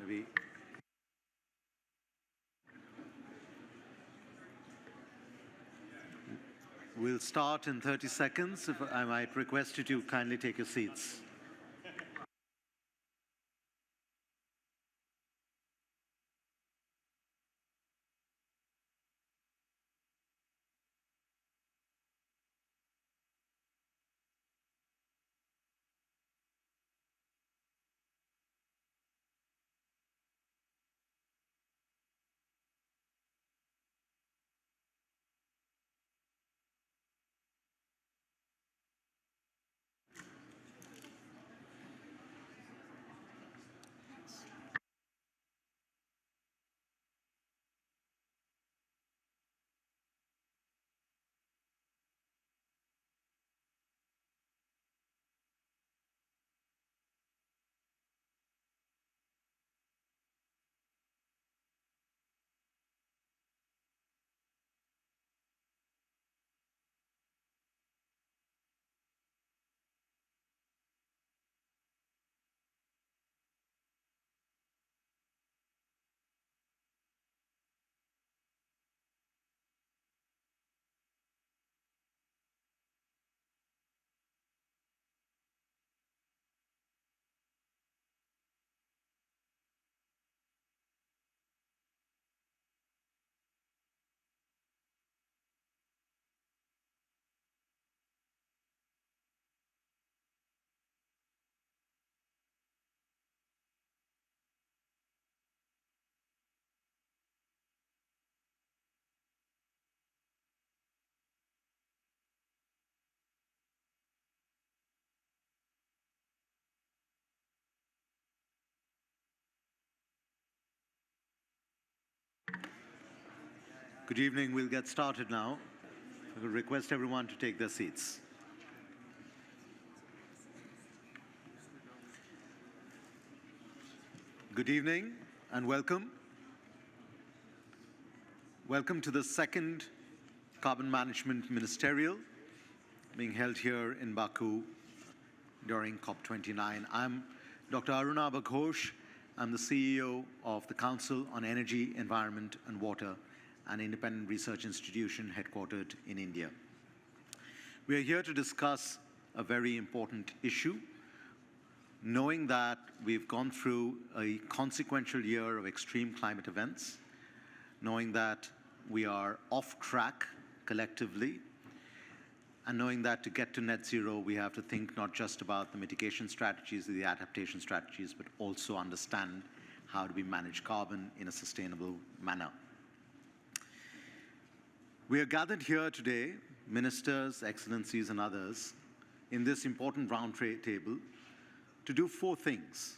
Maybe we'll start in 30 seconds. If I might request you to kindly take your seats. Good evening. We'll get started now. I will request everyone to take their seats. Good evening and welcome. Welcome to the second Carbon Management Ministerial being held here in Baku during COP29. I'm Dr. Arunabha Ghosh. I'm the CEO of the Council on Energy, Environment and Water, an independent research institution headquartered in India. We are here to discuss a very important issue, knowing that we've gone through a consequential year of extreme climate events, knowing that we are off track collectively, and knowing that to get to net zero, we have to think not just about the mitigation strategies, the adaptation strategies, but also understand how do we manage carbon in a sustainable manner. We are gathered here today, ministers, excellencies, and others, in this important roundtable to do four things: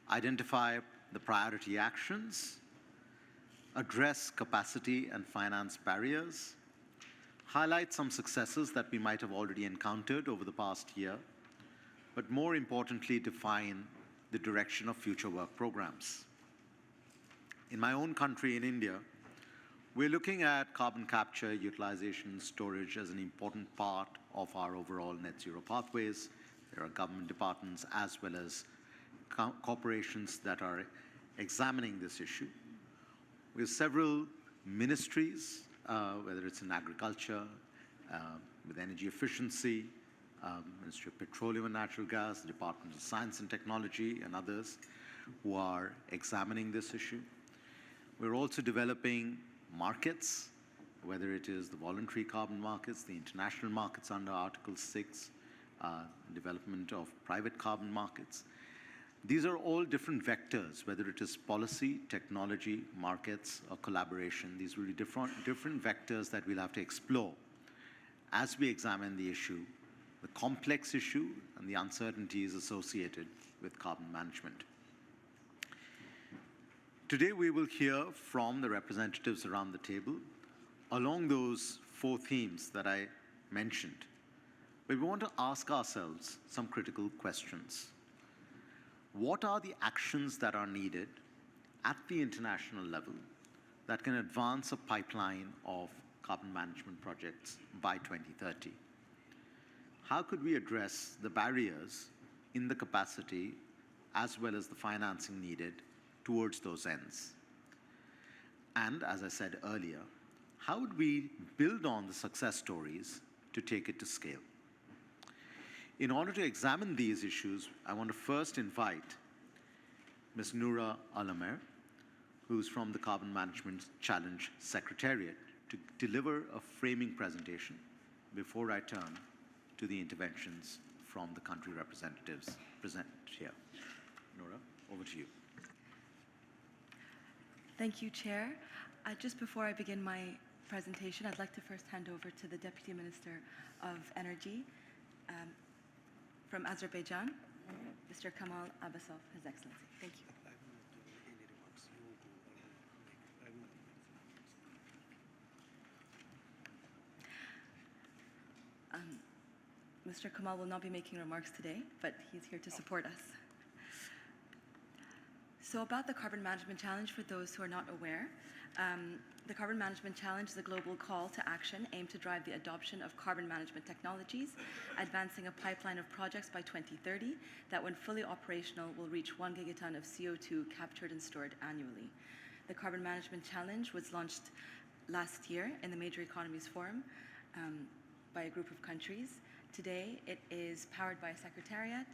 identify the priority actions, address capacity and finance barriers, highlight some successes that we might have already encountered over the past year, but more importantly, define the direction of future work programs. In my own country, in India, we're looking at carbon capture, utilization, storage as an important part of our overall net zero pathways. There are government departments as well as corporations that are examining this issue. We have several ministries, whether it's in agriculture, with energy efficiency, Ministry of Petroleum and Natural Gas, the Department of Science and Technology, and others who are examining this issue. We're also developing markets, whether it is the voluntary carbon markets, the international markets under Article 6, development of private carbon markets. These are all different vectors, whether it is policy, technology, markets, or collaboration. These will be different vectors that we'll have to explore as we examine the issue, the complex issue, and the uncertainties associated with carbon management. Today we will hear from the representatives around the table along those four themes that I mentioned. But we want to ask ourselves some critical questions. What are the actions that are needed at the international level that can advance a pipeline of carbon management projects by 2030? How could we address the barriers in the capacity as well as the financing needed towards those ends? And as I said earlier, how would we build on the success stories to take it to scale? In order to examine these issues, I want to first invite Ms. Noura Alamer, who's from the Carbon Management Challenge Secretariat, to deliver a framing presentation before I turn to the interventions from the country representatives present here. Noura, over to you. Thank you, Chair. Just before I begin my presentation, I'd like to first hand over to the Deputy Minister of Energy from Azerbaijan, Mr. Kamal Abbasov, His Excellency. Thank you. Mr. Kamal will not be making remarks today, but he's here to support us. So about the Carbon Management Challenge, for those who are not aware, the Carbon Management Challenge is a global call to action aimed to drive the adoption of carbon management technologies, advancing a pipeline of projects by 2030 that, when fully operational, will reach 1 gigaton of CO2 captured and stored annually. The Carbon Management Challenge was launched last year in the Major Economies Forum by a group of countries. Today, it is powered by a secretariat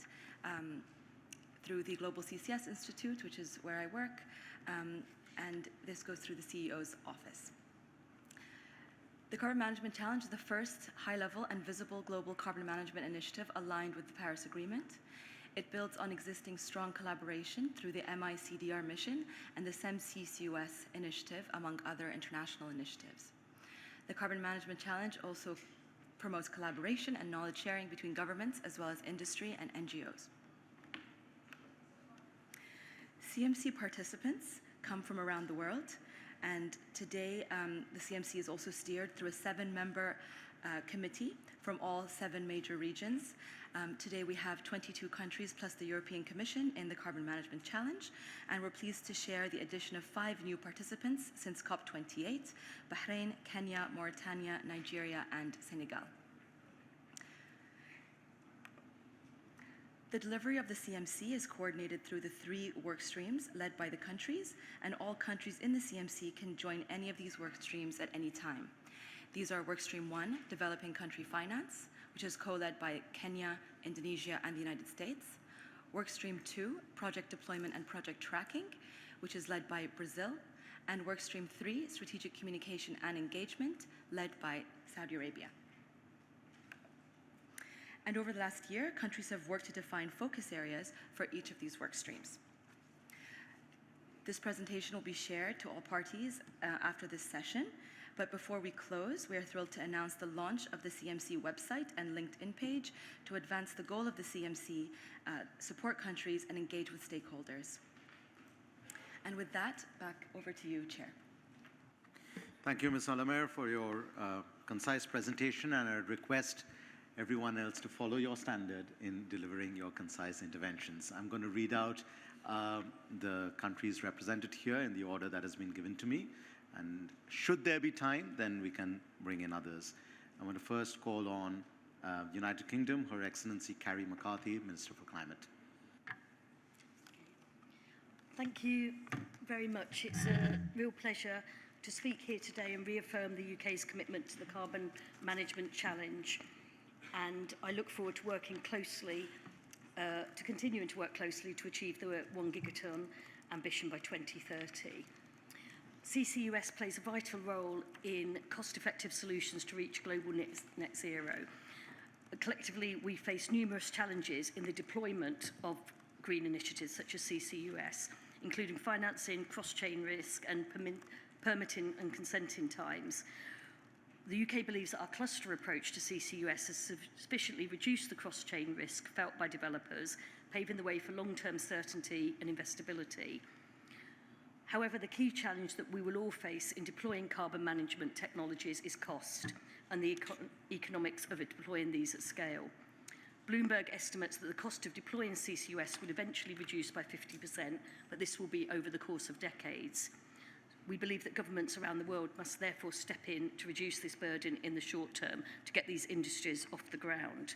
through the Global CCS Institute, which is where I work, and this goes through the CEO's office. The Carbon Management Challenge is the first high-level and visible global carbon management initiative aligned with the Paris Agreement. It builds on existing strong collaboration through the MICDR mission and the SEM-CCUS initiative, among other international initiatives. The Carbon Management Challenge also promotes collaboration and knowledge sharing between governments as well as industry and NGOs. CMC participants come from around the world, and today the CMC is also steered through a 7-member committee from all 7 major regions. Today we have 22 countries plus the European Commission in the Carbon Management Challenge, and we're pleased to share the addition of 5 new participants since COP28: Bahrain, Kenya, Mauritania, Nigeria, and Senegal. The delivery of the CMC is coordinated through the 3 work streams led by the countries, and all countries in the CMC can join any of these work streams at any time. These are Workstream 1, Developing Country Finance, which is co-led by Kenya, Indonesia, and the United States. Workstream 2, Project Deployment and Project Tracking, which is led by Brazil. And Workstream 3, Strategic Communication and Engagement, led by Saudi Arabia. And over the last year, countries have worked to define focus areas for each of these work streams. This presentation will be shared to all parties after this session. But before we close, we are thrilled to announce the launch of the CMC website and LinkedIn page to advance the goal of the CMC, support countries, and engage with stakeholders. And with that, back over to you, Chair. Thank you, Ms. Alamer, for your concise presentation, and I request everyone else to follow your standard in delivering your concise interventions. I'm going to read out the countries represented here in the order that has been given to me. And should there be time, then we can bring in others. I want to first call on United Kingdom, Her Excellency Carrie McCarthy, Minister for Climate. Thank you very much. It's a real pleasure to speak here today and reaffirm the UK's commitment to the Carbon Management Challenge. And I look forward to working closely, continuing to work closely to achieve the 1 gigaton ambition by 2030. CCUS plays a vital role in cost-effective solutions to reach global net zero. Collectively, we face numerous challenges in the deployment of green initiatives such as CCUS, including financing, cross-chain risk, and permitting and consenting times. The UK believes that our cluster approach to CCUS has sufficiently reduced the cross-chain risk felt by developers, paving the way for long-term certainty and investability. However, the key challenge that we will all face in deploying carbon management technologies is cost and the economics of deploying these at scale. Bloomberg estimates that the cost of deploying CCUS will eventually reduce by 50%, but this will be over the course of decades. We believe that governments around the world must therefore step in to reduce this burden in the short term to get these industries off the ground.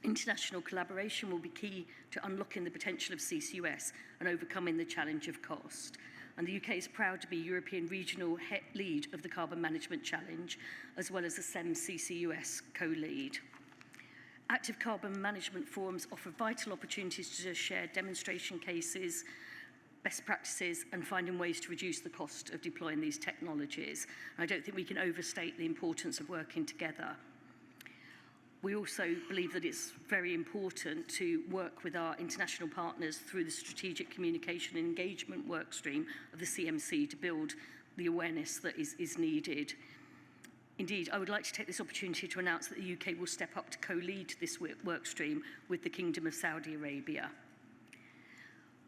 International collaboration will be key to unlocking the potential of CCUS and overcoming the challenge of cost. And the UK is proud to be European regional lead of the Carbon Management Challenge, as well as the SEM CCUS co-lead. Active carbon management forums offer vital opportunities to share demonstration cases, best practices, and finding ways to reduce the cost of deploying these technologies. I don't think we can overstate the importance of working together. We also believe that it's very important to work with our international partners through the Strategic Communication and Engagement workstream of the CMC to build the awareness that is needed. Indeed, I would like to take this opportunity to announce that the UK will step up to co-lead this workstream with the Kingdom of Saudi Arabia.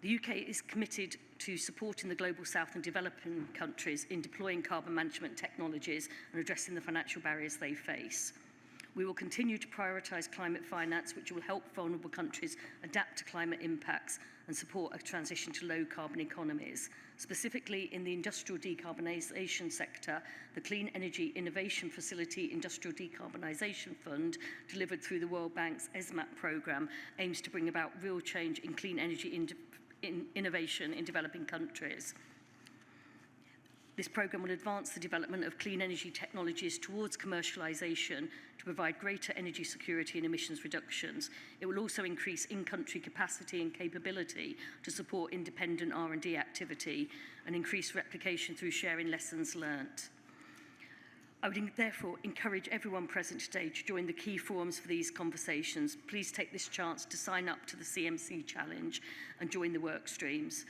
The UK is committed to supporting the Global South and developing countries in deploying carbon management technologies and addressing the financial barriers they face. We will continue to prioritise climate finance, which will help vulnerable countries adapt to climate impacts and support a transition to low-carbon economies. Specifically, in the industrial decarbonisation sector, the Clean Energy Innovation Facility Industrial Decarbonisation Fund, delivered through the World Bank's ESMAP programme, aims to bring about real change in clean energy innovation in developing countries. This programme will advance the development of clean energy technologies towards commercialisation to provide greater energy security and emissions reductions. It will also increase in-country capacity and capability to support independent R&D activity and increase replication through sharing lessons learnt. I would therefore encourage everyone present today to join the key forums for these conversations. Please take this chance to sign up to the CMC Challenge and join the work streams.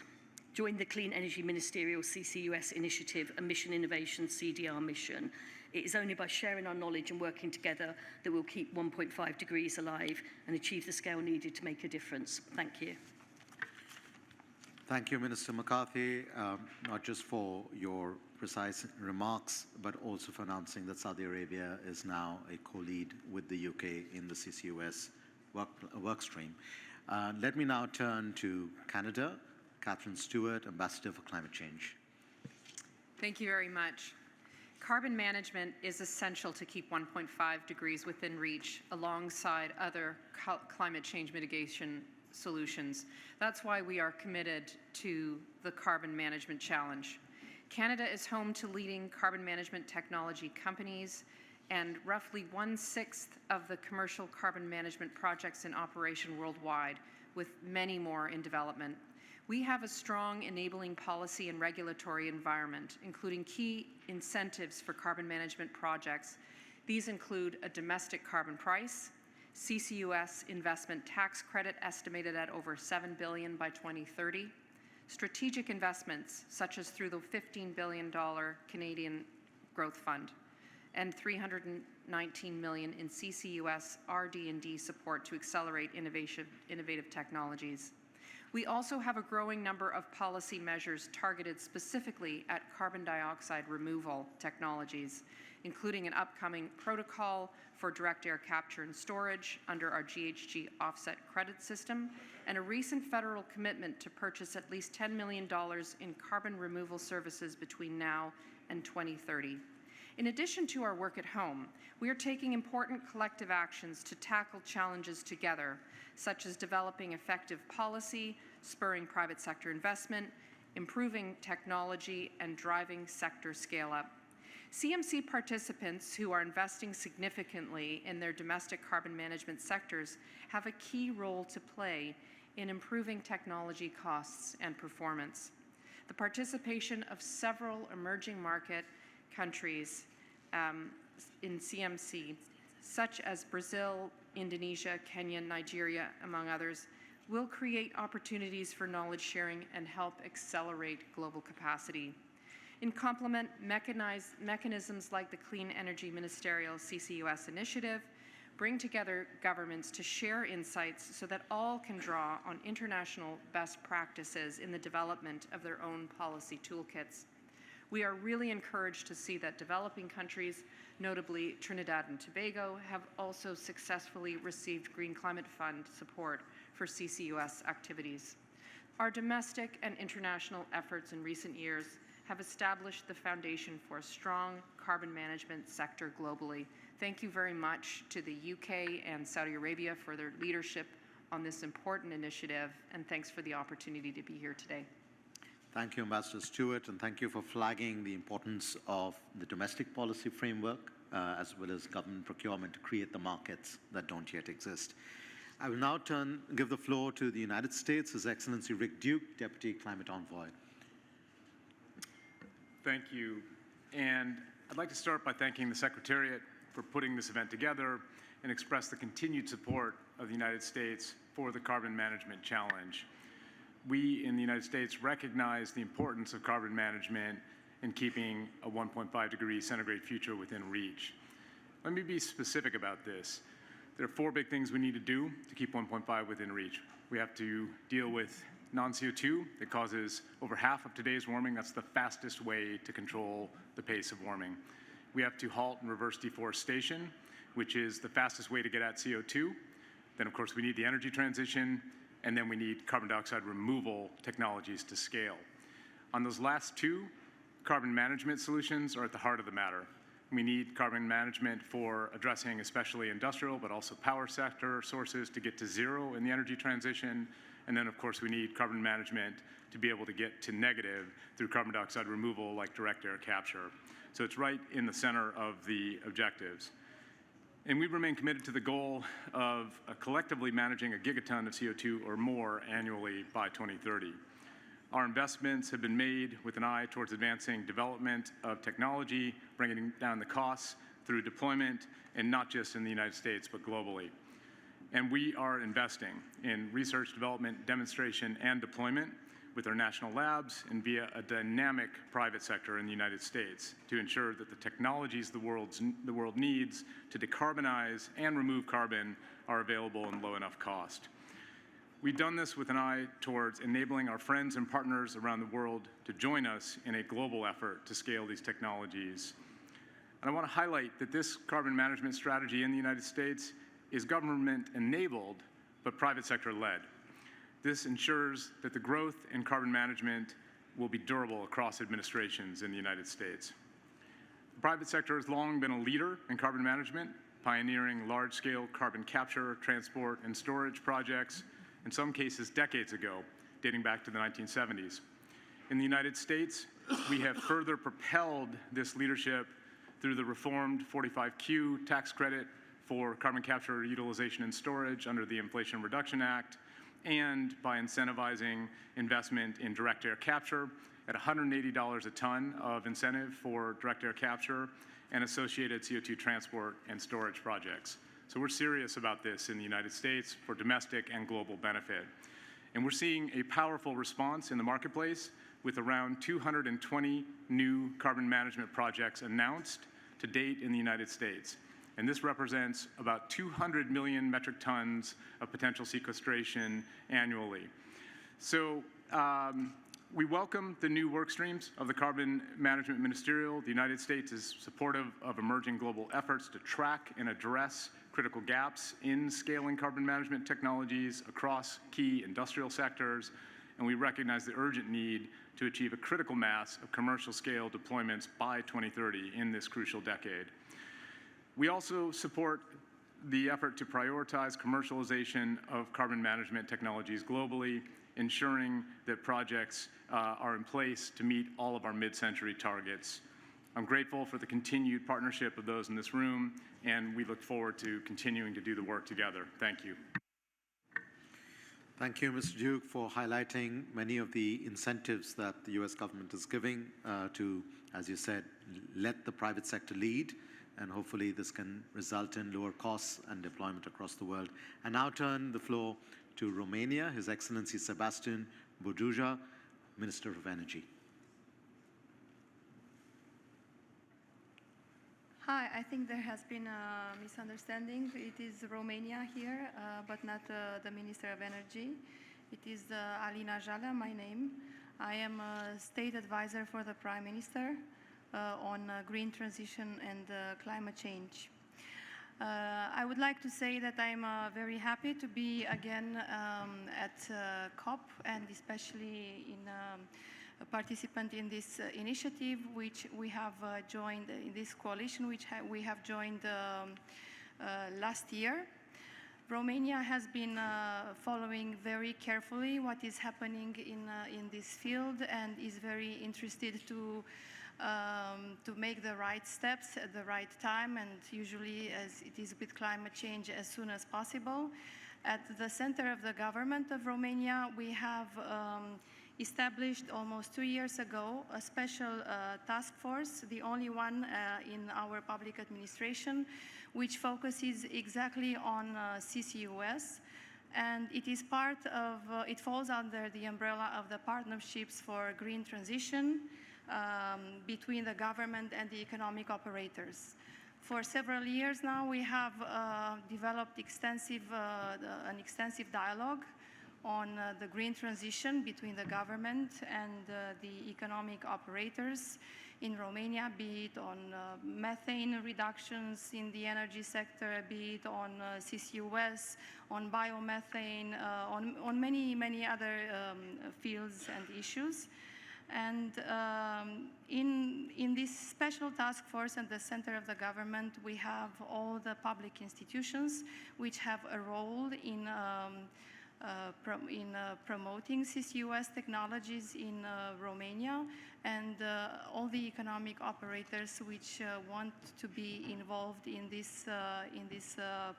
Join the Clean Energy Ministerial CCUS Initiative and Mission Innovation CDR mission. It is only by sharing our knowledge and working together that we'll keep 1.5 degrees alive and achieve the scale needed to make a difference. Thank you. Thank you, Minister McCarthy, not just for your precise remarks, but also for announcing that Saudi Arabia is now a co-lead with the UK in the CCUS work stream. Let me now turn to Canada. Catherine Stewart, Ambassador for Climate Change. Thank you very much. Carbon management is essential to keep 1.5 degrees within reach alongside other climate change mitigation solutions. That's why we are committed to the Carbon Management Challenge. Canada is home to leading carbon management technology companies, and roughly 1/6 of the commercial carbon management projects in operation worldwide, with many more in development. We have a strong enabling policy and regulatory environment, including key incentives for carbon management projects. These include a domestic carbon price, CCUS investment tax credit estimated at over $7 billion by 2030, strategic investments such as through the $15 billion Canadian Growth Fund, and $319 million in CCUS RD&D support to accelerate innovative technologies. We also have a growing number of policy measures targeted specifically at carbon dioxide removal technologies, including an upcoming protocol for direct air capture and storage under our GHG offset credit system, and a recent federal commitment to purchase at least $10 million in carbon removal services between now and 2030. In addition to our work at home, we are taking important collective actions to tackle challenges together, such as developing effective policy, spurring private sector investment, improving technology, and driving sector scale-up. CMC participants who are investing significantly in their domestic carbon management sectors have a key role to play in improving technology costs and performance. The participation of several emerging market countries in CMC, such as Brazil, Indonesia, Kenya, Nigeria, among others, will create opportunities for knowledge sharing and help accelerate global capacity. In complement, mechanisms like the Clean Energy Ministerial CCUS initiative bring together governments to share insights so that all can draw on international best practices in the development of their own policy toolkits. We are really encouraged to see that developing countries, notably Trinidad and Tobago, have also successfully received Green Climate Fund support for CCUS activities. Our domestic and international efforts in recent years have established the foundation for a strong carbon management sector globally Thank you very much to the UK and Saudi Arabia for their leadership on this important initiative, and thanks for the opportunity to be here today. Thank you, Ambassador Stewart, and thank you for flagging the importance of the domestic policy framework as well as government procurement to create the markets that don't yet exist. I will now give the floor to the United States, His Excellency Rick Duke, Deputy Climate Envoy. Thank you. And I'd like to start by thanking the Secretariat for putting this event together and express the continued support of the United States for the Carbon Management Challenge. We in the United States recognize the importance of carbon management in keeping a 1.5 degree centigrade future within reach. Let me be specific about this. There are 4 big things we need to do to keep 1.5 within reach. We have to deal with non-CO2 that causes over half of today's warming. That's the fastest way to control the pace of warming. We have to halt and reverse deforestation, which is the fastest way to get at CO2. Then, of course, we need the energy transition, and then we need carbon dioxide removal technologies to scale. On those last 2, carbon management solutions are at the heart of the matter. We need carbon management for addressing especially industrial, but also power sector sources to get to zero in the energy transition. And then, of course, we need carbon management to be able to get to negative through carbon dioxide removal like direct air capture. So it's right in the center of the objectives. And we remain committed to the goal of collectively managing a gigaton of CO2 or more annually by 2030. Our investments have been made with an eye towards advancing development of technology, bringing down the costs through deployment, and not just in the United States, but globally. And we are investing in research, development, demonstration, and deployment with our national labs and via a dynamic private sector in the United States to ensure that the technologies the world needs to decarbonize and remove carbon are available and low enough cost. We've done this with an eye towards enabling our friends and partners around the world to join us in a global effort to scale these technologies. And I want to highlight that this carbon management strategy in the United States is government-enabled, but private sector-led. This ensures that the growth in carbon management will be durable across administrations in the United States. The private sector has long been a leader in carbon management, pioneering large-scale carbon capture, transport, and storage projects, in some cases decades ago, dating back to the 1970s. In the United States, we have further propelled this leadership through the reformed 45Q tax credit for carbon capture, utilization, and storage under the Inflation Reduction Act, and by incentivizing investment in direct air capture at $180 a ton of incentive for direct air capture and associated CO2 transport and storage projects. So we're serious about this in the United States for domestic and global benefit. And we're seeing a powerful response in the marketplace with around 220 new carbon management projects announced to date in the United States. And this represents about 200 million metric tons of potential sequestration annually. So we welcome the new work streams of the Carbon Management Ministerial. The United States is supportive of emerging global efforts to track and address critical gaps in scaling carbon management technologies across key industrial sectors, and we recognize the urgent need to achieve a critical mass of commercial scale deployments by 2030 in this crucial decade. We also support the effort to prioritize commercialization of carbon management technologies globally, ensuring that projects are in place to meet all of our mid-century targets. I'm grateful for the continued partnership of those in this room, and we look forward to continuing to do the work together. Thank you. Thank you, Mr. Duke, for highlighting many of the incentives that the U.S. government is giving to, as you said, let the private sector lead, and hopefully this can result in lower costs and deployment across the world. I now turn the floor to Romania, His Excellency Sebastian Boduja, Minister of Energy. Hi, I think there has been a misunderstanding. It is Romania here, but not the Minister of Energy. It is Alina Jalea, my name. I am a State Advisor for the Prime Minister on green transition and climate change. I would like to say that I'm very happy to be again at COP, and especially in a participant in this initiative, which we have joined in this coalition, which we have joined last year. Romania has been following very carefully what is happening in this field and is very interested to make the right steps at the right time, and usually, as it is with climate change, as soon as possible. At the center of the government of Romania, we have established almost 2 years ago a special task force, the only one in our public administration, which focuses exactly on CCUS. And it is part of, it falls under the umbrella of the Partnerships for Green Transition between the government and the economic operators. For several years now, we have developed an extensive dialogue on the green transition between the government and the economic operators in Romania, be it on methane reductions in the energy sector, be it on CCUS, on biomethane, on many other fields and issues. And in this special task force at the center of the government, we have all the public institutions which have a role in promoting CCUS technologies in Romania, and all the economic operators which want to be involved in this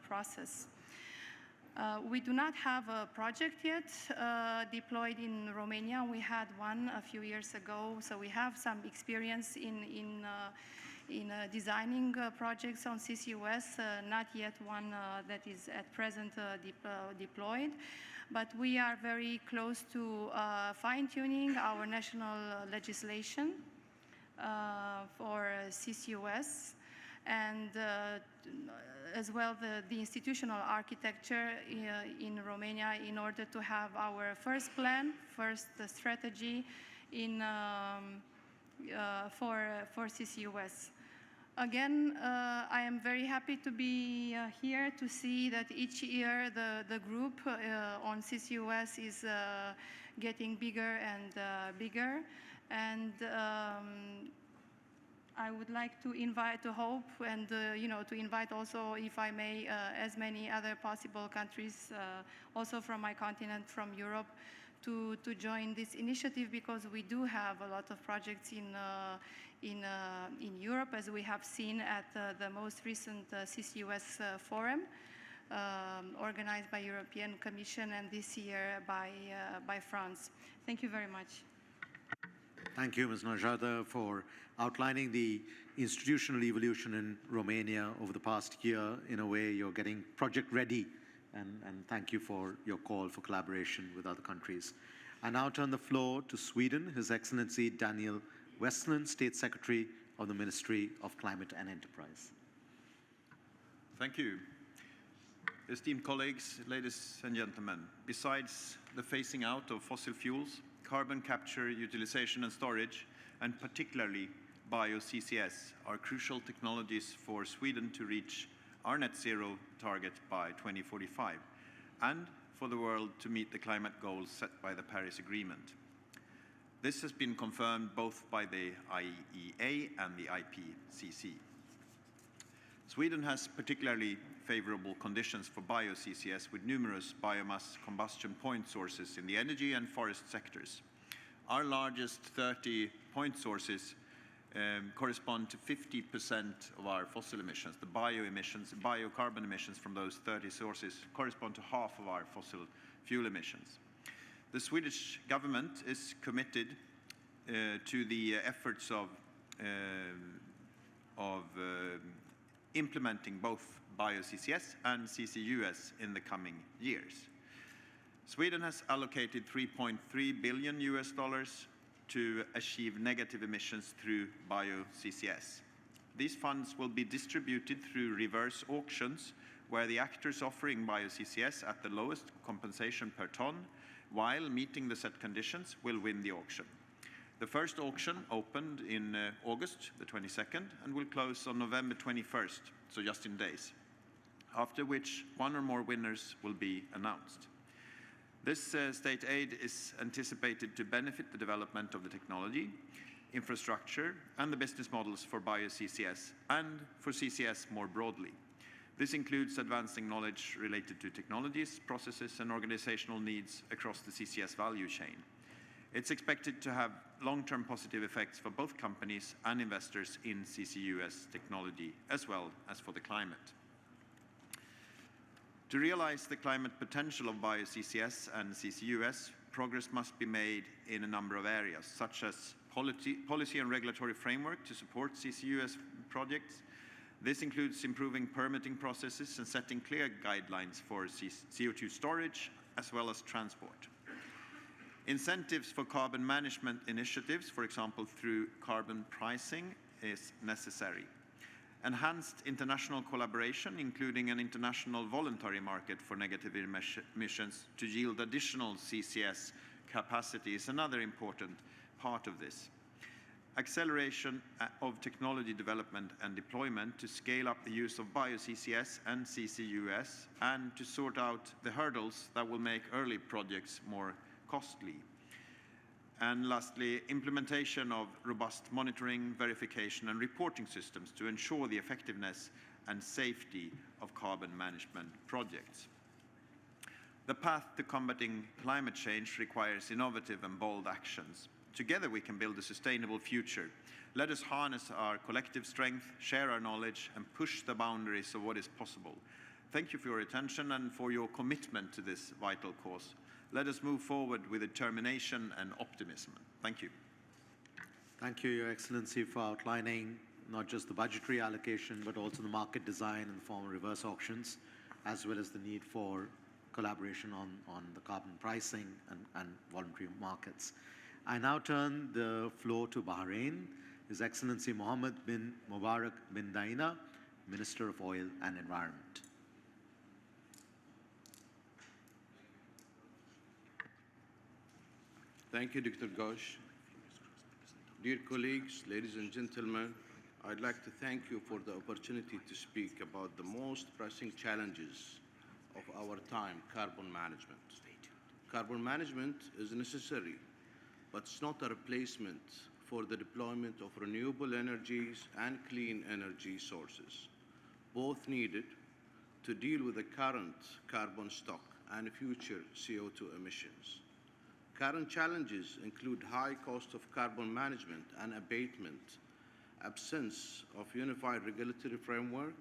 process. We do not have a project yet deployed in Romania. We had one a few years ago, so we have some experience in designing projects on CCUS, not yet one that is at present deployed. But we are very close to fine-tuning our national legislation for CCUS, and as well the institutional architecture in Romania, in order to have our first plan, first strategy in for CCUS. Again, I am very happy to be here to see that each year the group on CCUS is getting bigger and bigger, and I would like to invite, to hope, and to invite also, if I may, as many other possible countries, also from my continent, from Europe, to join this initiative, because we do have a lot of projects in Europe, as we have seen at the most recent CCUS forum organized by European Commission, and this year by France. Thank you very much. Thank you, Ms. Najada, for outlining the institutional evolution in Romania over the past year. In a way, you're getting project ready, and thank you for your call for collaboration with other countries. I now turn the floor to Sweden, His Excellency Daniel Westland, State Secretary of the Ministry of Climate and Enterprise. Thank you. Esteemed colleagues, ladies and gentlemen, besides the phasing out of fossil fuels, carbon capture, utilization and storage, and particularly bio-CCS, are crucial technologies for Sweden to reach our net zero target by 2045, and for the world to meet the climate goals set by the Paris Agreement. This has been confirmed both by the IEA and the IPCC. Sweden has particularly favorable conditions for bio-CCS, with numerous biomass combustion point sources in the energy and forest sectors. Our largest 30 point sources correspond to 50% of our fossil emissions. The biocarbon emissions from those 30 sources correspond to half of our fossil fuel emissions. The Swedish government is committed to the efforts of implementing both bio-CCS and CCUS in the coming years. Sweden has allocated $3.3 billion to achieve negative emissions through bio-CCS. These funds will be distributed through reverse auctions, where the actors offering bio-CCS at the lowest compensation per ton, while meeting the set conditions, will win the auction. The first auction opened in August the 22nd and will close on November 21st, so just in days, after which one or more winners will be announced. This state aid is anticipated to benefit the development of the technology, infrastructure, and the business models for bio-CCS and for CCS more broadly. This includes advancing knowledge related to technologies, processes, and organizational needs across the CCS value chain. It's expected to have long-term positive effects for both companies and investors in CCUS technology, as well as for the climate. To realize the climate potential of bio-CCS and CCUS, progress must be made in a number of areas, such as policy and regulatory framework to support CCUS projects. This includes improving permitting processes and setting clear guidelines for CO2 storage, as well as transport. Incentives for carbon management initiatives, for example through carbon pricing, is necessary. Enhanced international collaboration, including an international voluntary market for negative emissions to yield additional CCS capacity, is another important part of this. Acceleration of technology development and deployment to scale up the use of bio-CCS and CCUS, and to sort out the hurdles that will make early projects more costly. And lastly, implementation of robust monitoring, verification, and reporting systems to ensure the effectiveness and safety of carbon management projects. The path to combating climate change requires innovative and bold actions. Together we can build a sustainable future. Let us harness our collective strength, share our knowledge, and push the boundaries of what is possible. Thank you for your attention and for your commitment to this vital cause. Let us move forward with determination and optimism. Thank you. Thank you, Your Excellency, for outlining not just the budgetary allocation, but also the market design in the form of reverse auctions, as well as the need for collaboration on the carbon pricing and voluntary markets. I now turn the floor to Bahrain, His Excellency Mohammed bin Mubarak bin Daina, Minister of Oil and Environment. Thank you, Dr. Ghosh. Dear colleagues, ladies and gentlemen, I'd like to thank you for the opportunity to speak about the most pressing challenges of our time, carbon management. Carbon management is necessary, but it's not a replacement for the deployment of renewable energies and clean energy sources, both needed to deal with the current carbon stock and future CO2 emissions. Current challenges include high cost of carbon management and abatement, absence of unified regulatory framework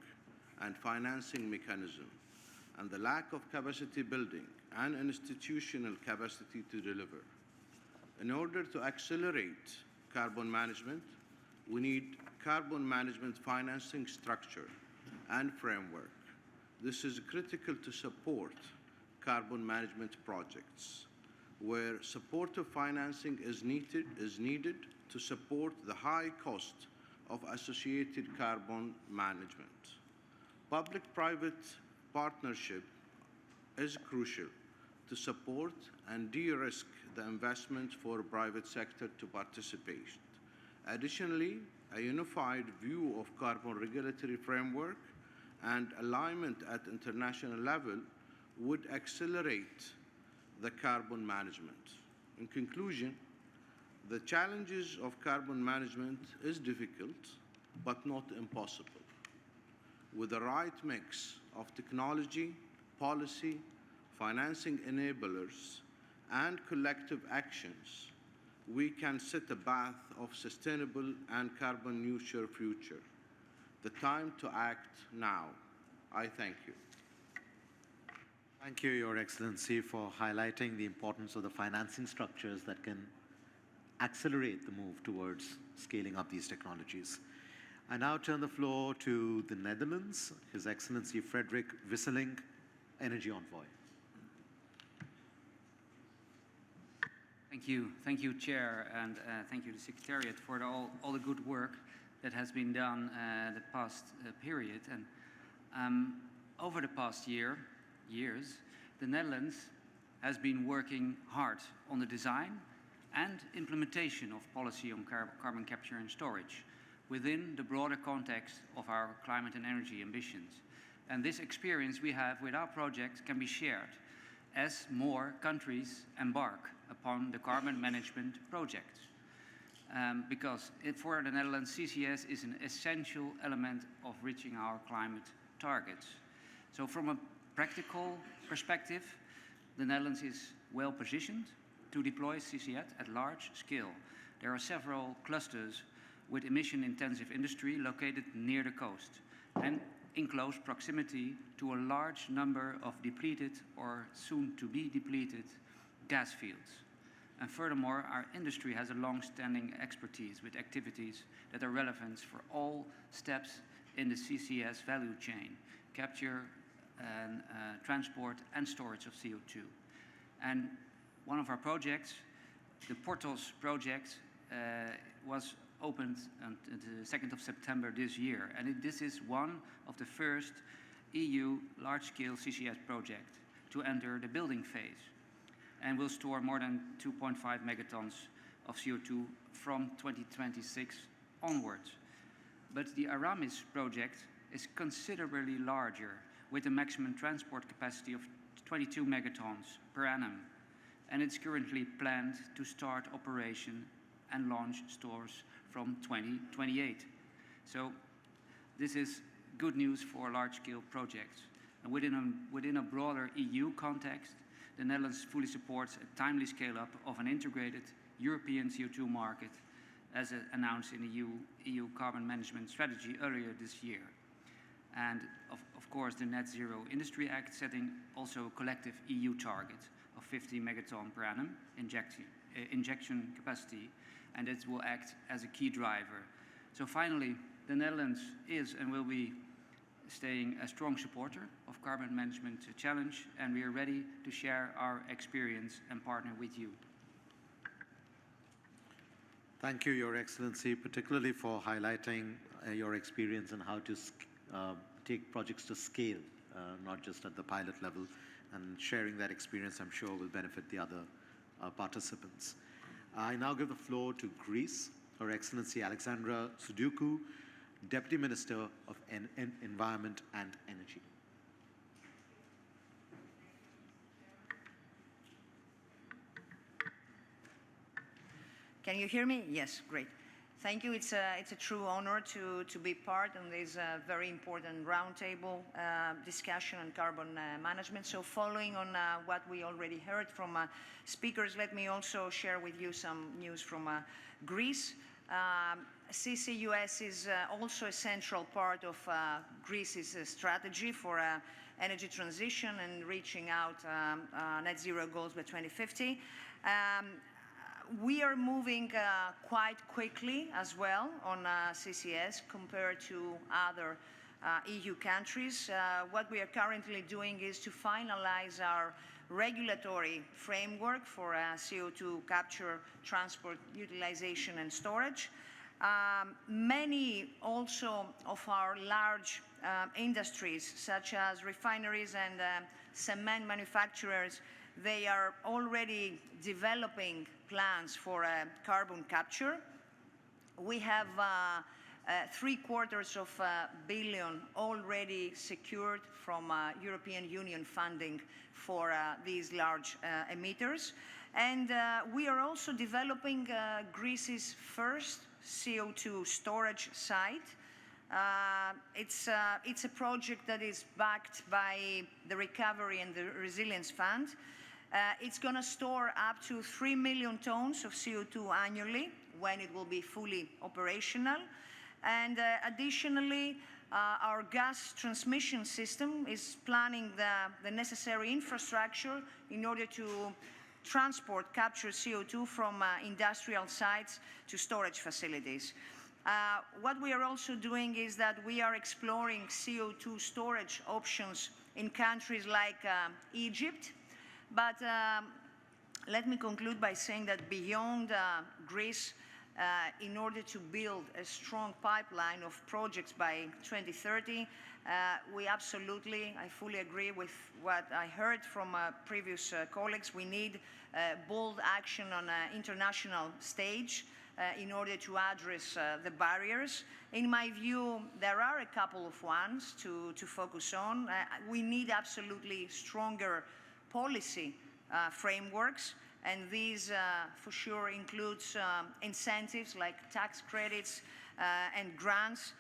and financing mechanism, and the lack of capacity building and institutional capacity to deliver. In order to accelerate carbon management, we need carbon management financing structure and framework. This is critical to support carbon management projects, where supportive financing is needed to support the high cost of associated carbon management. Public-private partnership is crucial to support and de-risk the investment for private sector to participate. Additionally, a unified view of carbon regulatory framework and alignment at international level would accelerate the carbon management. In conclusion, the challenges of carbon management is difficult, but not impossible. With the right mix of technology, policy, financing enablers, and collective actions, we can set a path of sustainable and carbon neutral future. The time to act now. I thank you. Thank you, Your Excellency, for highlighting the importance of the financing structures that can accelerate the move towards scaling up these technologies. I now turn the floor to the Netherlands, His Excellency Frederik Wisseling, Energy Envoy. Thank you, Chair, and thank you, the Secretariat, for all the good work that has been done the past period. And over the past years, the Netherlands has been working hard on the design and implementation of policy on carbon capture and storage within the broader context of our climate and energy ambitions. And this experience we have with our project can be shared. as more countries embark upon the carbon management projects. Because for the Netherlands, CCS is an essential element of reaching our climate targets. So from a practical perspective, the Netherlands is well positioned to deploy CCS at large scale. There are several clusters with emission-intensive industry located near the coast and in close proximity to a large number of depleted or soon-to-be depleted gas fields. And furthermore, our industry has a long-standing expertise with activities that are relevant for all steps in the CCS value chain, capture and transport and storage of CO2. And one of our projects, the Portos project, was opened on the 2nd of September this year. And this is one of the first EU large-scale CCS projects to enter the building phase, and will store more than 2.5 megatons of CO2 from 2026 onwards. But the Aramis project is considerably larger, with a maximum transport capacity of 22 megatons per annum, and it's currently planned to start operation and launch stores from 2028. So this is good news for large-scale projects. And within a broader EU context, the Netherlands fully supports a timely scale-up of an integrated European CO2 market, as announced in the EU Carbon Management Strategy earlier this year. And of course, the Net Zero Industry Act setting also a collective EU target of 50 megaton per annum injection capacity, and it will act as a key driver. So finally, the Netherlands is and will be staying a strong supporter of Carbon Management Challenge, and we are ready to share our experience and partner with you. Thank you, Your Excellency, particularly for highlighting your experience in how to take projects to scale, not just at the pilot level, and sharing that experience, I'm sure, will benefit the other participants. I now give the floor to Greece, Her Excellency Alexandra Sudoku, Deputy Minister of Environment and Energy. Can you hear me? Yes, great. Thank you. It's a true honor to be part of this very important roundtable discussion on carbon management. So following on what we already heard from speakers, let me also share with you some news from Greece. CCUS is also a central part of Greece's strategy for energy transition and reaching out net zero goals by 2050. We are moving quite quickly as well on CCS compared to other EU countries. What we are currently doing is to finalize our regulatory framework for CO2 capture, transport, utilization and storage. Many also of our large industries, such as refineries and cement manufacturers, they are already developing plans for carbon capture. We have $750 million already secured from European Union funding for these large emitters. And we are also developing Greece's first CO2 storage site. It's a project that is backed by the Recovery and the Resilience Fund. It's going to store up to 3 million tons of CO2 annually when it will be fully operational. And additionally, our gas transmission system is planning the necessary infrastructure in order to transport captured CO2 from industrial sites to storage facilities. What we are also doing is that we are exploring CO2 storage options in countries like Egypt. But let me conclude by saying that beyond Greece, in order to build a strong pipeline of projects by 2030, I fully agree with what I heard from previous colleagues. We need bold action on an international stage in order to address the barriers. In my view, there are a couple of ones to focus on. We need absolutely stronger policy frameworks, and these for sure includes incentives like tax credits and grants,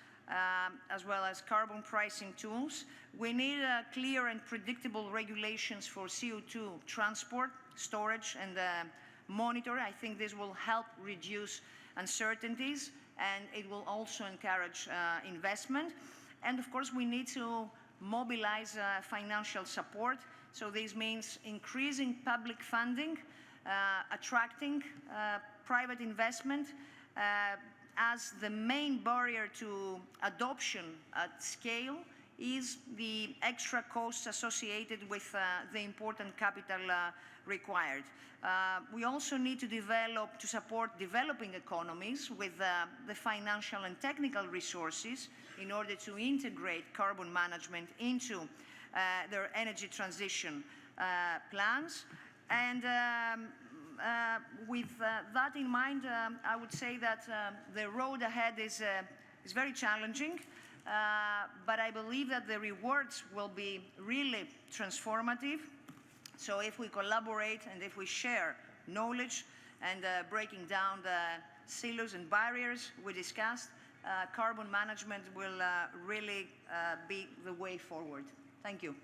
as well as carbon pricing tools. We need clear and predictable regulations for CO2 transport, storage, and monitor. I think this will help reduce uncertainties, and it will also encourage investment. And of course, we need to mobilize financial support. So this means increasing public funding, attracting private investment, as the main barrier to adoption at scale is the extra costs associated with the important capital required. We also need to support developing economies with the financial and technical resources in order to integrate carbon management into their energy transition plans. And with that in mind, I would say that the road ahead is very challenging, but I believe that the rewards will be really transformative. So if we collaborate and if we share knowledge and breaking down the silos and barriers we discussed, carbon management will really be the way forward. Thank you.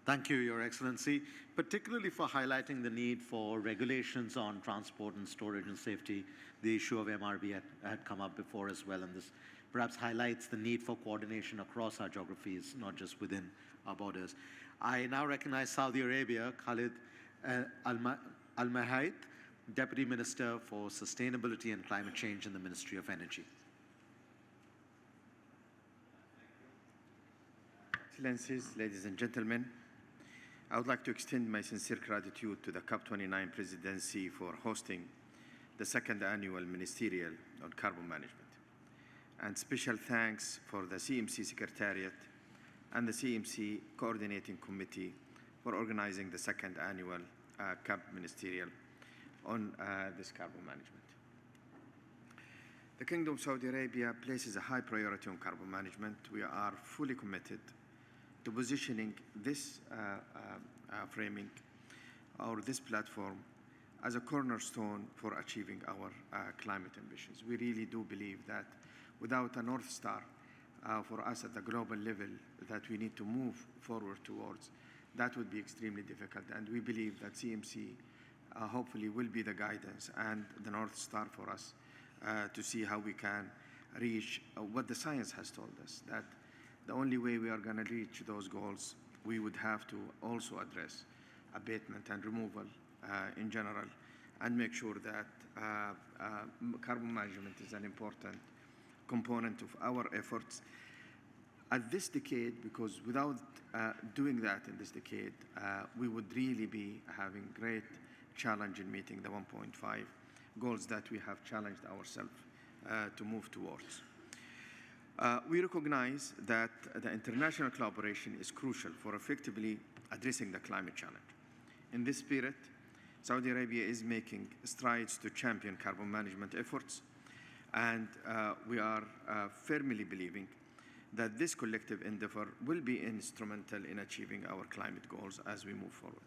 Thank you, Your Excellency, particularly for highlighting the need for regulations on transport and storage and safety. The issue of MRV had come up before as well, and this perhaps highlights the need for coordination across our geographies, not just within our borders. I now recognize Saudi Arabia, Khalid Al-Mahait, Deputy Minister for Sustainability and Climate Change in the Ministry of Energy. Excellencies, ladies and gentlemen, I would like to extend my sincere gratitude to the COP29 presidency for hosting the second annual Ministerial on Carbon Management. And special thanks for the CMC Secretariat and the CMC Coordinating Committee for organizing the second annual COP Ministerial on this carbon management. The Kingdom of Saudi Arabia places a high priority on carbon management. We are fully committed to positioning this framing or this platform as a cornerstone for achieving our climate ambitions. We really do believe that without a North Star for us at the global level that we need to move forward towards, that would be extremely difficult. And we believe that CMC hopefully will be the guidance and the North Star for us to see how we can reach what the science has told us, that the only way we are going to reach those goals, we would have to also address abatement and removal in general, and make sure that carbon management is an important component of our efforts at this decade, because without doing that in this decade, we would really be having great challenge in meeting the 1.5 goals that we have challenged ourselves to move towards. We recognize that the international collaboration is crucial for effectively addressing the climate challenge. In this spirit, Saudi Arabia is making strides to champion carbon management efforts, and we are firmly believing that this collective endeavor will be instrumental in achieving our climate goals as we move forward.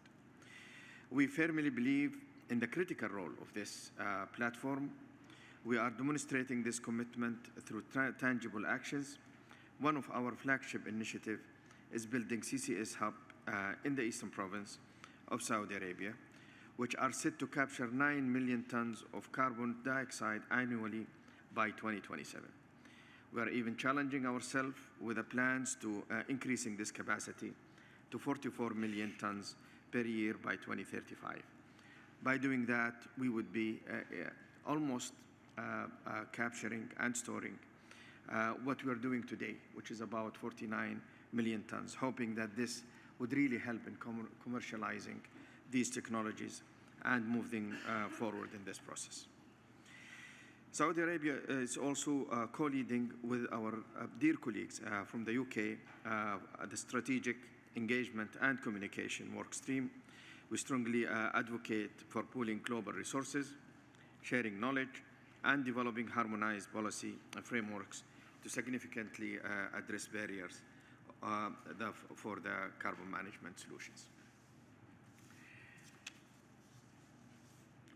We firmly believe in the critical role of this platform. We are demonstrating this commitment through tangible actions. One of our flagship initiatives is building CCS hub in the eastern province of Saudi Arabia, which are set to capture 9 million tons of carbon dioxide annually by 2027. We are even challenging ourselves with the plans to increasing this capacity to 44 million tons per year by 2035. By doing that, we would be almost capturing and storing what we are doing today, which is about 49 million tons, hoping that this would really help in commercializing these technologies and moving forward in this process. Saudi Arabia is also co-leading with our dear colleagues from the UK, the Strategic Engagement and Communication Workstream. We strongly advocate for pooling global resources, sharing knowledge, and developing harmonized policy frameworks to significantly address barriers for the carbon management solutions.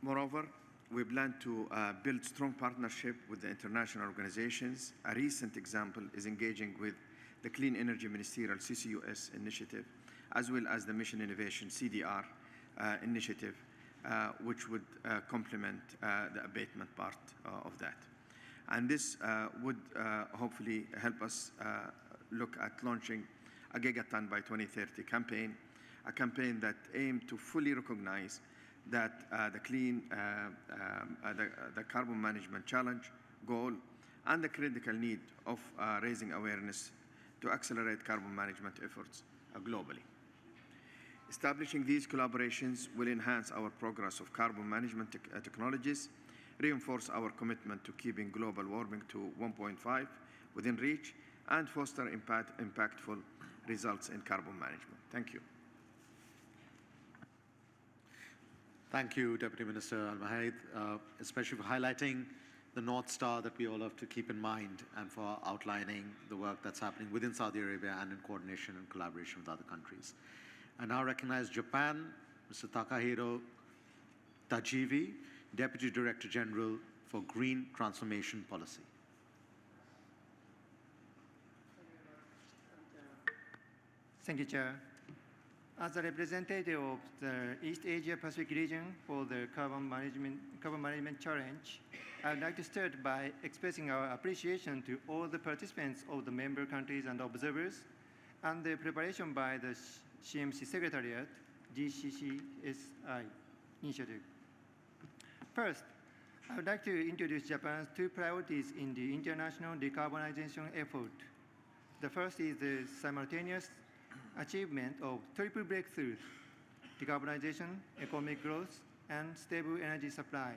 Moreover, we plan to build strong partnership with the international organizations. A recent example is engaging with the Clean Energy Ministerial CCUS initiative, as well as the Mission Innovation CDR initiative, which would complement the abatement part of that. And this would hopefully help us look at launching a gigaton by 2030 campaign, a campaign that aimed to fully recognize that the carbon management challenge goal and the critical need of raising awareness to accelerate carbon management efforts globally. Establishing these collaborations will enhance our progress of carbon management technologies, reinforce our commitment to keeping global warming to 1.5 within reach, and foster impactful results in carbon management. Thank you. Thank you, Deputy Minister Al-Mahid, especially for highlighting the North Star that we all have to keep in mind and for outlining the work that's happening within Saudi Arabia and in coordination and collaboration with other countries. I now recognize Japan, Mr. Takahiro Tajivi, Deputy Director General for Green Transformation Policy. Thank you, Chair. As a representative of the East Asia Pacific region for the carbon management challenge, I would like to start by expressing our appreciation to all the participants of the member countries and observers, and the preparation by the CMC Secretariat, GCCSI initiative. First, I would like to introduce Japan's two priorities in the international decarbonization effort. The first is the simultaneous achievement of triple breakthroughs: decarbonization, economic growth, and stable energy supply.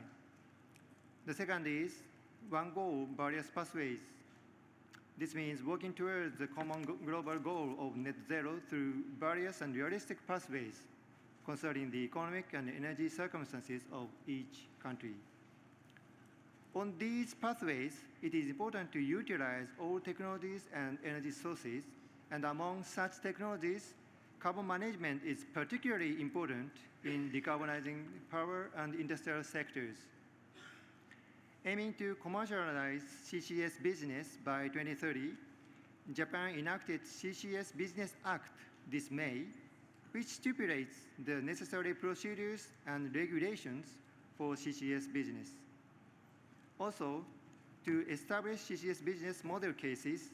The second is one goal, various pathways. This means working towards the common global goal of net zero through various and realistic pathways concerning the economic and energy circumstances of each country. On these pathways, it is important to utilize all technologies and energy sources, and among such technologies, carbon management is particularly important in decarbonizing power and industrial sectors. Aiming to commercialize CCS business by 2030, Japan enacted CCS Business Act this May, which stipulates the necessary procedures and regulations for CCS business. Also, to establish CCS business model cases,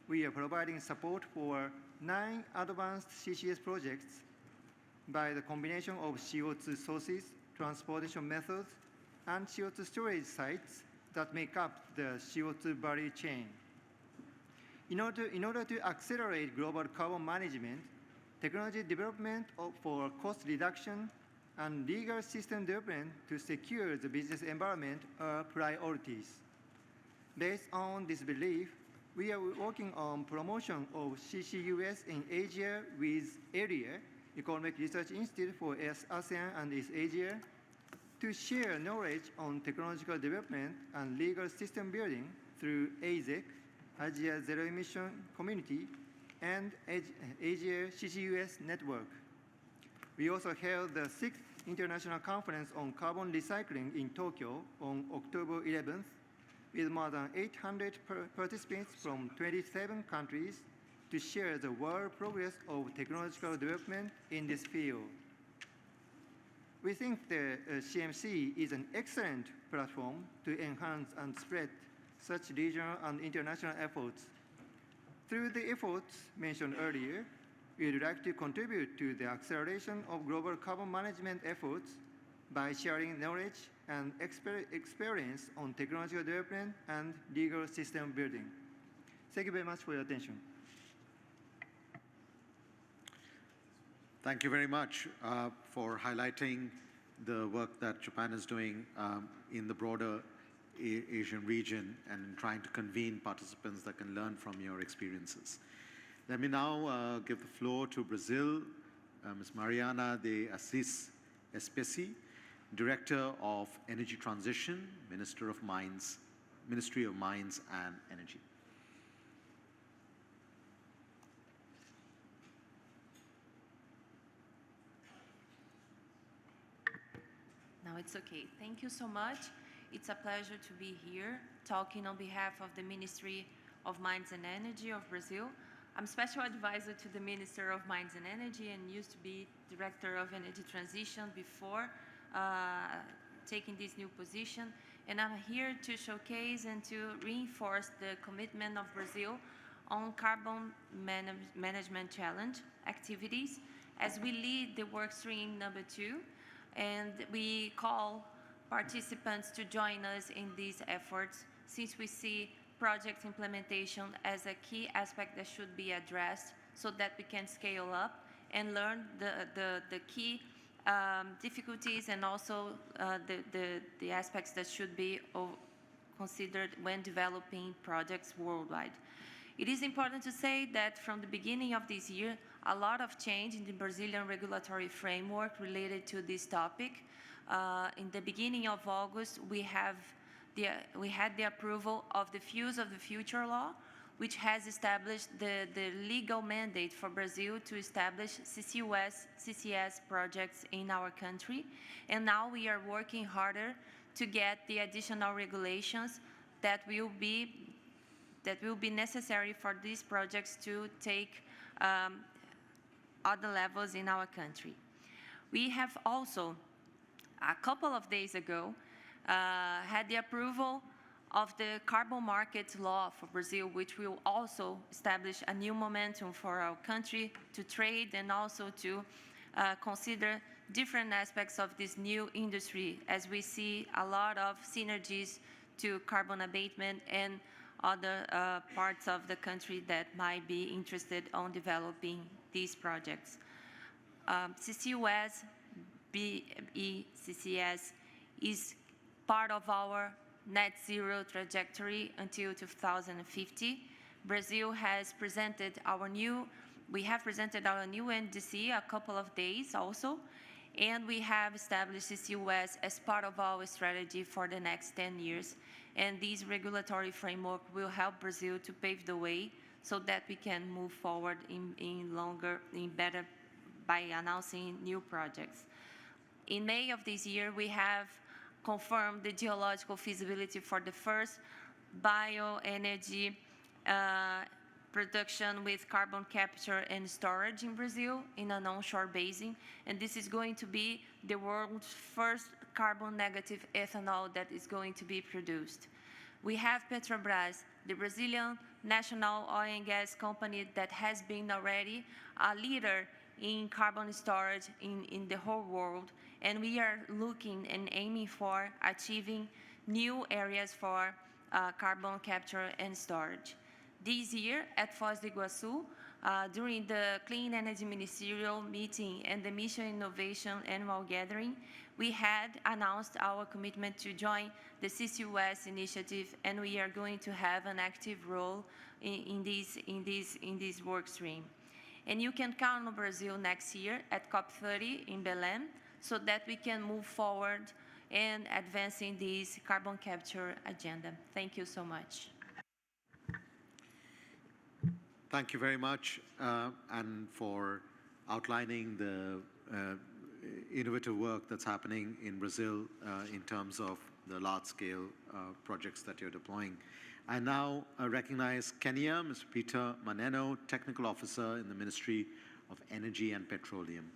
we are providing support for 9 advanced CCS projects by the combination of CO2 sources, transportation methods, and CO2 storage sites that make up the CO2 value chain. In order to accelerate global carbon management, technology development for cost reduction and legal system development to secure the business environment are priorities. Based on this belief, we are working on promotion of CCUS in Asia with ARIA, Economic Research Institute for ASEAN and East Asia, to share knowledge on technological development and legal system building through AZEC, Asia Zero Emission Community, and Asia CCUS Network. We also held the 6th International Conference on Carbon Recycling in Tokyo on October 11th, with more than 800 participants from 27 countries to share the world progress of technological development in this field. We think the CMC is an excellent platform to enhance and spread such regional and international efforts. Through the efforts mentioned earlier, we would like to contribute to the acceleration of global carbon management efforts by sharing knowledge and experience on technological development and legal system building. Thank you very much for your attention. Thank you very much for highlighting the work that Japan is doing in the broader Asian region and trying to convene participants that can learn from your experiences. Let me now give the floor to Brazil, Ms. Mariana de Assis Especi, Director of Energy Transition, Ministry of Mines and Energy. it's okay. Thank you so much. It's a pleasure to be here talking on behalf of the Ministry of Mines and Energy of Brazil. I'm special advisor to the Minister of Mines and Energy and used to be Director of Energy Transition before taking this new position. And I'm here to showcase and to reinforce the commitment of Brazil on carbon management challenge activities as we lead the work stream number 2, and we call participants to join us in these efforts since we see project implementation as a key aspect that should be addressed so that we can scale up and learn the key difficulties and also the aspects that should be considered when developing projects worldwide. It is important to say that from the beginning of this year, a lot of change in the Brazilian regulatory framework related to this topic. In the beginning of August, we had the approval of the Fuels of the Future law, which has established the legal mandate for Brazil to establish CCS projects in our country. And now we are working harder to get the additional regulations that will be necessary for these projects to take other levels in our country. We have also, a couple of days ago, had the approval of the carbon market law for Brazil, which will also establish a new momentum for our country to trade and also to consider different aspects of this new industry, as we see a lot of synergies to carbon abatement and other parts of the country that might be interested in developing these projects. CCUS, BECCS is part of our net zero trajectory until 2050. Brazil has presented we have presented our new NDC a couple of days also, and we have established CCUS as part of our strategy for the next 10 years. And this regulatory framework will help Brazil to pave the way so that we can move forward better by announcing new projects. In May of this year, we have confirmed the geological feasibility for the first bioenergy production with carbon capture and storage in Brazil in an onshore basin. And this is going to be the world's first carbon negative ethanol that is going to be produced. We have Petrobras, the Brazilian national oil and gas company that has been already a leader in carbon storage in the whole world. And we are looking and aiming for achieving new areas for carbon capture and storage. This year at Foz do Iguaçu, during the Clean Energy Ministerial meeting and the Mission Innovation Annual Gathering, we had announced our commitment to join the CCUS initiative, and we are going to have an active role in this work stream. And you can count on Brazil next year at COP30 in Belém, so that we can move forward and advancing this carbon capture agenda. Thank you so much. Thank you very much, and for outlining the innovative work that's happening in Brazil in terms of the large-scale projects that you're deploying. I now recognize Kenya, Mr. Peter Maneno, Technical Officer in the Ministry of Energy and Petroleum.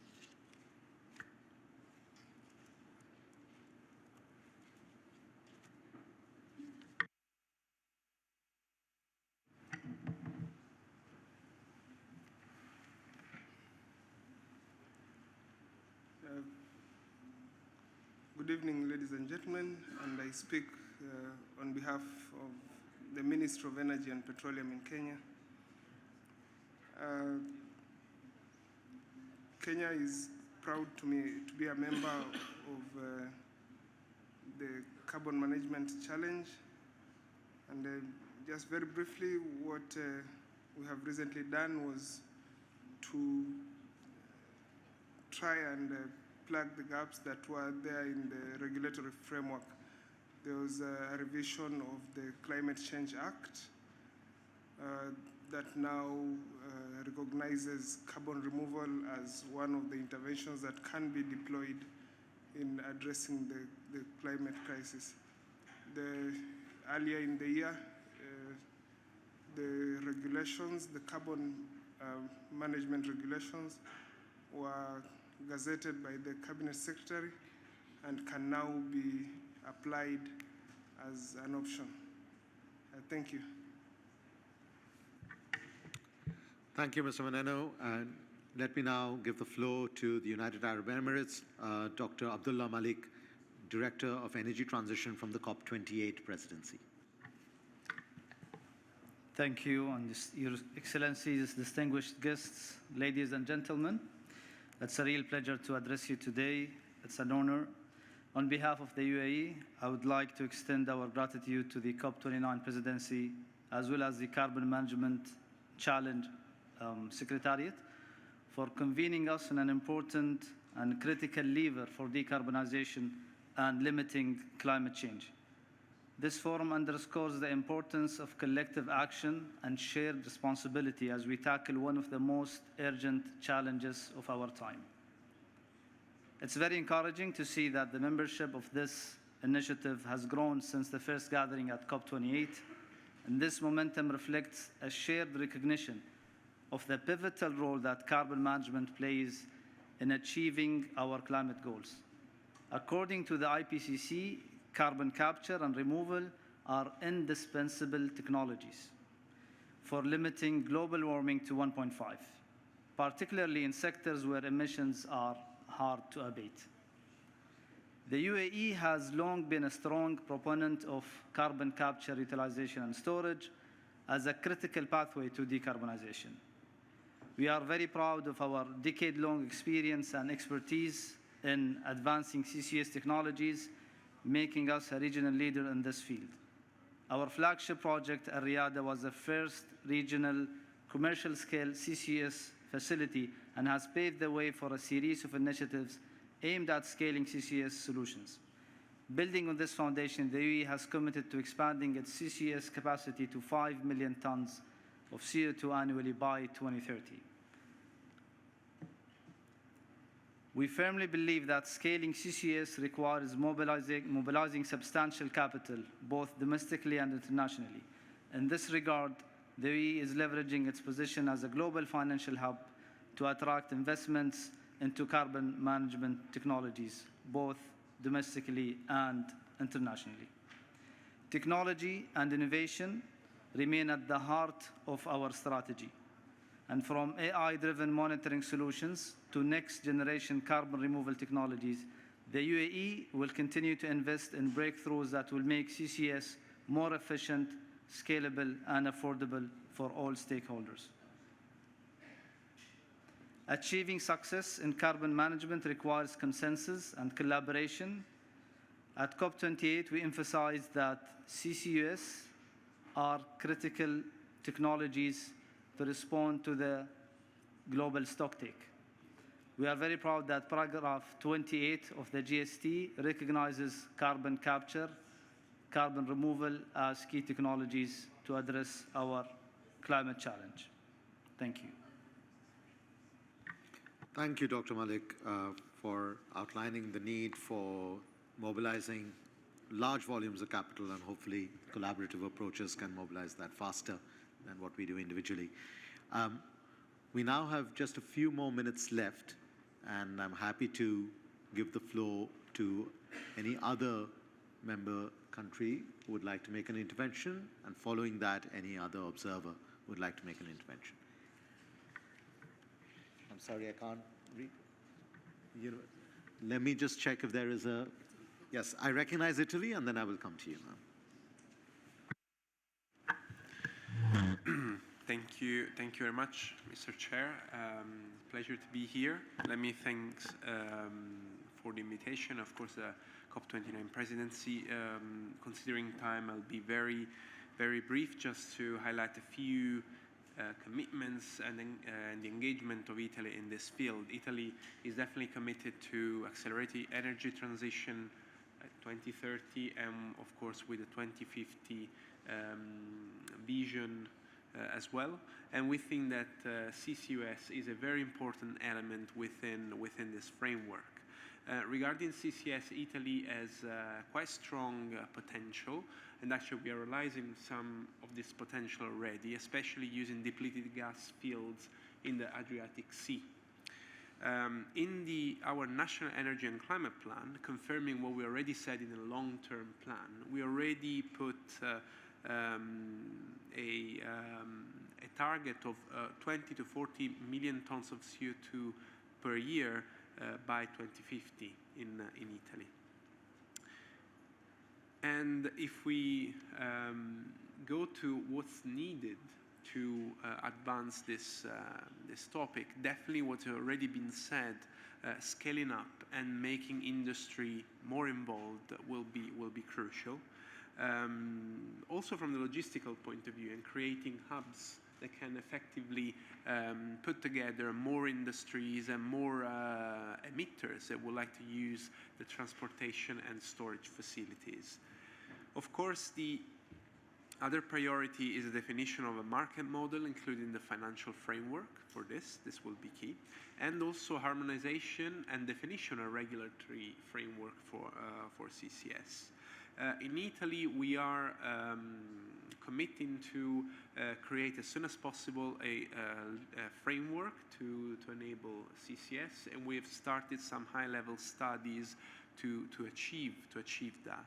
Good evening, ladies and gentlemen, and I speak on behalf of the Ministry of Energy and Petroleum in Kenya. Kenya is proud to be a member of the Carbon Management Challenge, and just very briefly, what we have recently done was to try and plug the gaps that were there in the regulatory framework. There was a revision of the Climate Change Act that now recognizes carbon removal as one of the interventions that can be deployed in addressing the climate crisis. Earlier in the year, the regulations, the carbon management regulations, were gazetted by the Cabinet Secretary and can now be applied as an option. Thank you. Thank you, Mr. Maneno. And let me now give the floor to the United Arab Emirates, Dr. Abdullah Malik, Director of Energy Transition from the COP28 Presidency. Thank you, and Your Excellencies, distinguished guests, ladies and gentlemen. It's a real pleasure to address you today. It's an honor. On behalf of the UAE, I would like to extend our gratitude to the COP29 Presidency, as well as the Carbon Management Challenge Secretariat, for convening us in an important and critical lever for decarbonization and limiting climate change. This forum underscores the importance of collective action and shared responsibility as we tackle one of the most urgent challenges of our time. It's very encouraging to see that the membership of this initiative has grown since the first gathering at COP28, and this momentum reflects a shared recognition of the pivotal role that carbon management plays in achieving our climate goals. According to the IPCC, carbon capture and removal are indispensable technologies for limiting global warming to 1.5, particularly in sectors where emissions are hard to abate. The UAE has long been a strong proponent of carbon capture, utilization, and storage as a critical pathway to decarbonization. We are very proud of our decade-long experience and expertise in advancing CCS technologies, making us a regional leader in this field. Our flagship project, Al Riyadh, was the first regional commercial-scale CCS facility and has paved the way for a series of initiatives aimed at scaling CCS solutions. Building on this foundation, the UAE has committed to expanding its CCS capacity to 5 million tons of CO2 annually by 2030. We firmly believe that scaling CCS requires mobilizing substantial capital, both domestically and internationally. In this regard, the UAE is leveraging its position as a global financial hub to attract investments into carbon management technologies, both domestically and internationally. Technology and innovation remain at the heart of our strategy. And from AI-driven monitoring solutions to next-generation carbon removal technologies, the UAE will continue to invest in breakthroughs that will make CCS more efficient, scalable, and affordable for all stakeholders. Achieving success in carbon management requires consensus and collaboration. At COP28, we emphasized that CCUS are critical technologies to respond to the global stocktake. We are very proud that paragraph 28 of the GST recognizes carbon capture, carbon removal as key technologies to address our climate challenge. Thank you. Thank you, Dr. Malik, for outlining the need for mobilizing large volumes of capital, and hopefully collaborative approaches can mobilize that faster than what we do individually. We now have just a few more minutes left, and I'm happy to give the floor to any other member country who would like to make an intervention, and following that, any other observer who would like to make an intervention. I'm sorry, I can't read. Let me just check if there is a... Yes, I recognize Italy, and then I will come to you now. Thank you very much, Mr. Chair. Pleasure to be here. Let me thank for the invitation. Of course, the COP29 presidency. Considering time, I'll be very, very brief, just to highlight a few commitments and the engagement of Italy in this field. Italy is definitely committed to accelerating energy transition at 2030, and of course with the 2050 vision as well. And we think that CCUS is a very important element within this framework. Regarding CCS, Italy has quite strong potential, and actually we are realizing some of this potential already, especially using depleted gas fields in the Adriatic Sea. In our National Energy and Climate Plan, confirming what we already said in the long-term plan, we already put a target of 20 to 40 million tons of CO2 per year by 2050 in Italy. And if we go to what's needed to advance this topic, definitely what's already been said, scaling up and making industry more involved will be crucial. Also from the logistical point of view, and creating hubs that can effectively put together more industries and more emitters that would like to use the transportation and storage facilities. Of course, the other priority is the definition of a market model, including the financial framework for this. This will be key. And also harmonization and definition of regulatory framework for CCS. In Italy, we are committing to create as soon as possible a framework to enable CCS, and we have started some high-level studies to achieve that.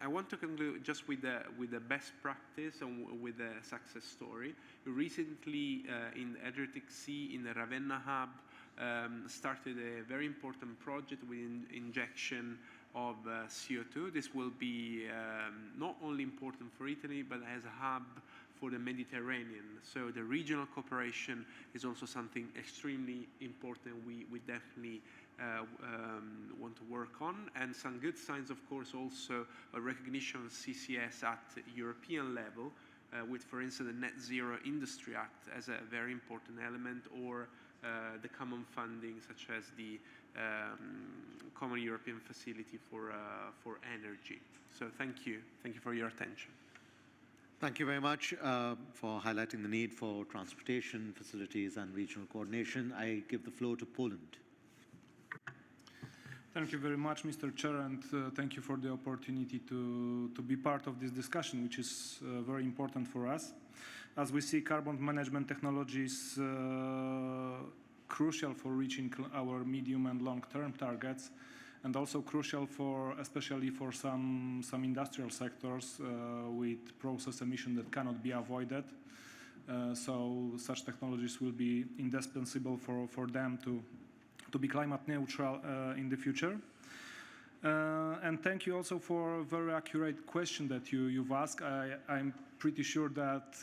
I want to conclude just with the best practice and with a success story. Recently, in the Adriatic Sea, in the Ravenna hub, started a very important project with injection of CO2. This will be not only important for Italy, but as a hub for the Mediterranean. So the regional cooperation is also something extremely important we definitely want to work on. And some good signs, of course, also a recognition of CCS at European level, with, for instance, the Net Zero Industry Act as a very important element, or the common funding, such as the Common European Facility for Energy. So thank you for your attention. Thank you very much for highlighting the need for transportation facilities and regional coordination. I give the floor to Poland. Thank you very much, Mr. Chair, and thank you for the opportunity to be part of this discussion, which is very important for us. As we see, carbon management technology is crucial for reaching our medium and long-term targets, and also crucial especially for some industrial sectors with process emission that cannot be avoided. So such technologies will be indispensable for them to be climate neutral in the future. And thank you also for a very accurate question that you've asked. I'm pretty sure that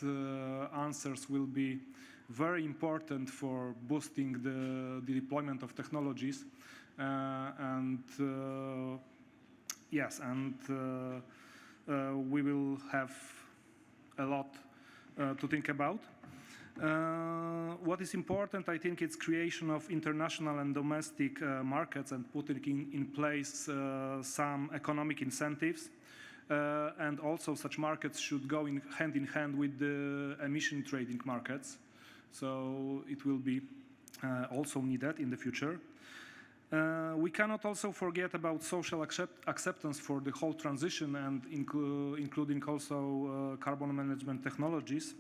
answers will be very important for boosting the deployment of technologies. We will have a lot to think about. What is important, I think, is creation of international and domestic markets and putting in place some economic incentives. And also such markets should go hand in hand with the emission trading markets. So it will be also needed in the future. We cannot also forget about social acceptance for the whole transition, and including also carbon management technologies.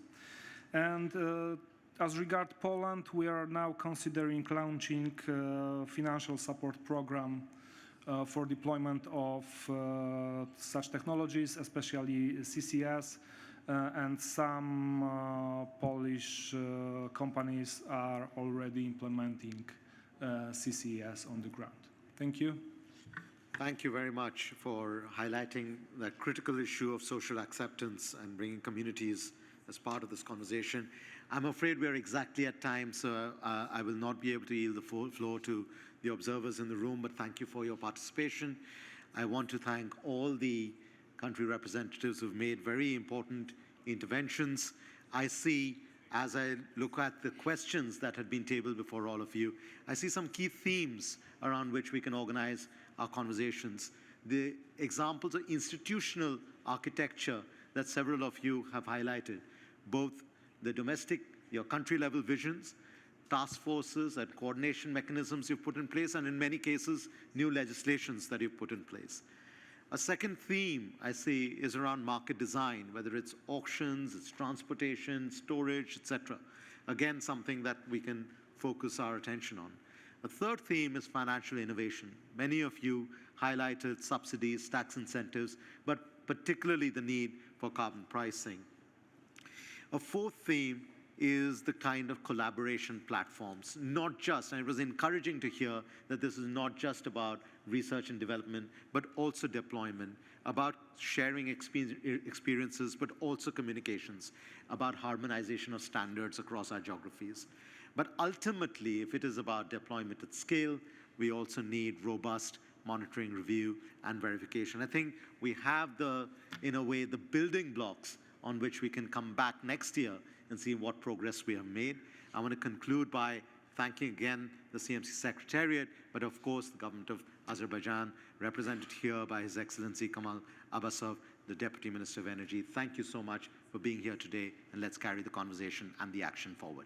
And as regard Poland, we are now considering launching a financial support program for deployment of such technologies, especially CCS, and some Polish companies are already implementing CCS on the ground. Thank you. Thank you very much for highlighting the critical issue of social acceptance and bringing communities as part of this conversation. I'm afraid we're exactly at time, so I will not be able to yield the floor to the observers in the room, but thank you for your participation. I want to thank all the country representatives who've made very important interventions. I see, as I look at the questions that had been tabled before all of you, I see some key themes around which we can organize our conversations. The examples of institutional architecture that several of you have highlighted, both the domestic, your country-level visions, task forces and coordination mechanisms you've put in place, and in many cases, new legislations that you've put in place. A second theme I see is around market design, whether it's auctions, it's transportation, storage, etc. Again, something that we can focus our attention on. A third theme is financial innovation. Many of you highlighted subsidies, tax incentives, but particularly the need for carbon pricing. A fourth theme is the kind of collaboration platforms, not just, and it was encouraging to hear that this is not just about research and development, but also deployment, about sharing experiences, but also communications, about harmonization of standards across our geographies. But ultimately, if it is about deployment at scale, we also need robust monitoring, review, and verification. I think we have in a way, the building blocks on which we can come back next year and see what progress we have made. I want to conclude by thanking again the CMC Secretariat, but of course the government of Azerbaijan, represented here by His Excellency Kamal Abbasov, the Deputy Minister of Energy. Thank you so much for being here today, and let's carry the conversation and the action forward.